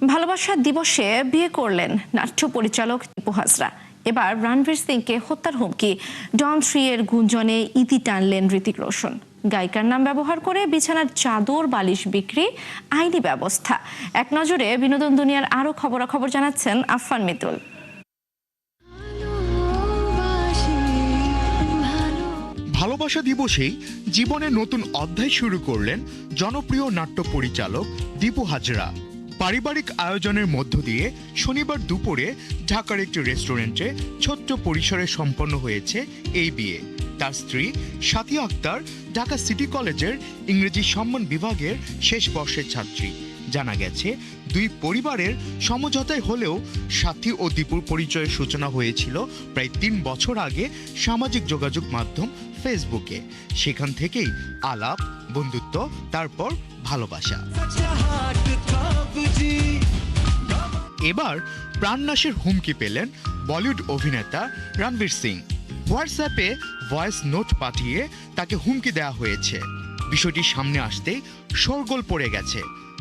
ভালোবাসা দিবসে বিয়ে করলেন নাট্য পরিচালক দীপু হাজরা। এবার রণবীর সিংকে হত্যার হুমকি, ডন 3 এর গুঞ্জনে ইতি টানলেন ঋতিক রোশন। গায়িকার নাম ব্যবহার করে বিছানার চাদর বালিশ বিক্রি, আইনি ব্যবস্থা। এক নজরে বিনোদন দুনিয়ার আরো খবরাখবর জানাচ্ছেন আফফান মিতুল। ভালোবাসা দিবসেই জীবনের নতুন অধ্যায় শুরু করলেন জনপ্রিয় নাট্য পরিচালক দীপু হাজরা। পারিবারিক আয়োজনের মধ্য দিয়ে শনিবার দুপুরে ঢাকার একটি রেস্টুরেন্টে ছোট্ট পরিসরে সম্পন্ন হয়েছে এই বিয়ে। তার স্ত্রী সাথিয়া আক্তার ঢাকা সিটি কলেজের ইংরেজি সম্মান বিভাগের শেষ বর্ষের ছাত্রী। জানা গেছে দুই পরিবারের সমঝোতায় হলেও সাথী ও দীপুর পরিচয়ের সূচনা হয়েছিল প্রায় 3 বছর আগে সামাজিক যোগাযোগ মাধ্যম ফেসবুকে। সেখান থেকেই আলাপ, বন্ধুত্ব, তারপর ভালোবাসা। এবার প্রাণনাশের হুমকি পেলেন বলিউড অভিনেতা রণবীর সিং। হোয়াটসঅ্যাপে ভয়েস নোট পাঠিয়ে তাকে হুমকি দেওয়া হয়েছে। বিষয়টি সামনে আসতেই শোরগোল পড়ে গেছে।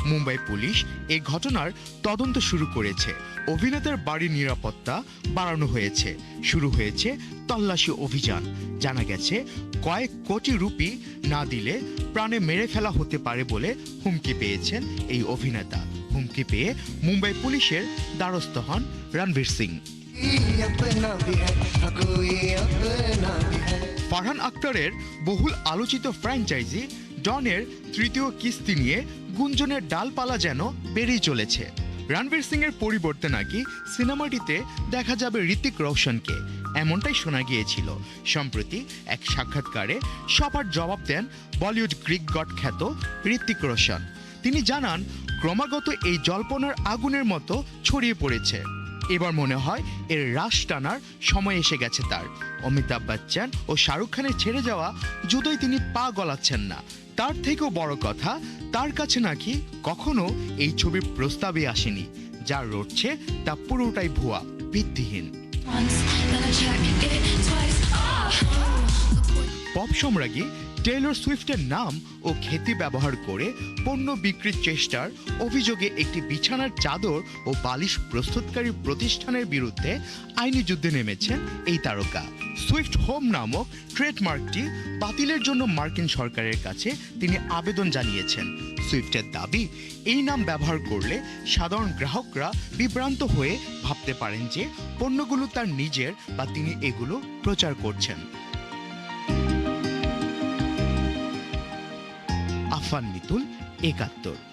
মুম্বাই পুলিশ এই ঘটনার তদন্ত শুরু করেছে। অভিনেতার বাড়ির নিরাপত্তা বাড়ানো হয়েছে। শুরু হয়েছে তল্লাশি অভিযান। জানা গেছে কয়েক কোটি রুপি না দিলে প্রাণে মেরে ফেলা হতে পারে বলে হুমকি পেয়েছেন এই অভিনেতা। হুমকি পেয়ে মুম্বাই পুলিশের দ্বারস্থ হন রণবীর সিং। ফারহান আক্তারের বহুল আলোচিত ফ্র্যাঞ্চাইজি ডনের 3য় কিস্তি নিয়ে গুঞ্জনের ডালপালা যেন বেড়েই চলেছে। রণবীর সিং এর পরিবর্তে নাকি সিনেমাটিতে দেখা যাবে ঋতিক রোশনকে, এমনটাই শোনা গিয়েছিল। সম্প্রতি এক সাক্ষাৎকারে সবার জবাব দেন বলিউড গ্রিক গড খ্যাত ঋতিক রোশন। তিনি জানান, ক্রমাগত এই জল্পনার আগুনের মতো ছড়িয়ে পড়েছে। এবার মনে হয় এর রাশ টানার সময় এসে গেছে তার। অমিতাভ বচ্চন ও শাহরুখ খানের ছেড়ে যাওয়া যুদ্ধই তিনি পা গলাচ্ছেন না। তার থেকেও বড় কথা, তার কাছে নাকি কখনো এই ছবির প্রস্তাবে আসেনি। যা রটছে তা পুরোটাই ভুয়া, ভিত্তিহীন। পপ সম্রাজ্ঞী টেইলর সুইফটের নাম ও খ্যাতি ব্যবহার করে পণ্য বিক্রির চেষ্টার অভিযোগে একটি বিছানার চাদর ও বালিশ প্রস্তুতকারী প্রতিষ্ঠানের বিরুদ্ধে আইনি যুদ্ধে নেমেছেন এই তারকা। সুইফট হোম নামক ট্রেডমার্কটি বাতিলের জন্য মার্কিন সরকারের কাছে তিনি আবেদন জানিয়েছেন। সুইফটের দাবি, এই নাম ব্যবহার করলে সাধারণ গ্রাহকরা বিভ্রান্ত হয়ে ভাবতে পারেন যে পণ্যগুলো তার নিজের বা তিনি এগুলো প্রচার করছেন। আফফান মিতুল, ৭১।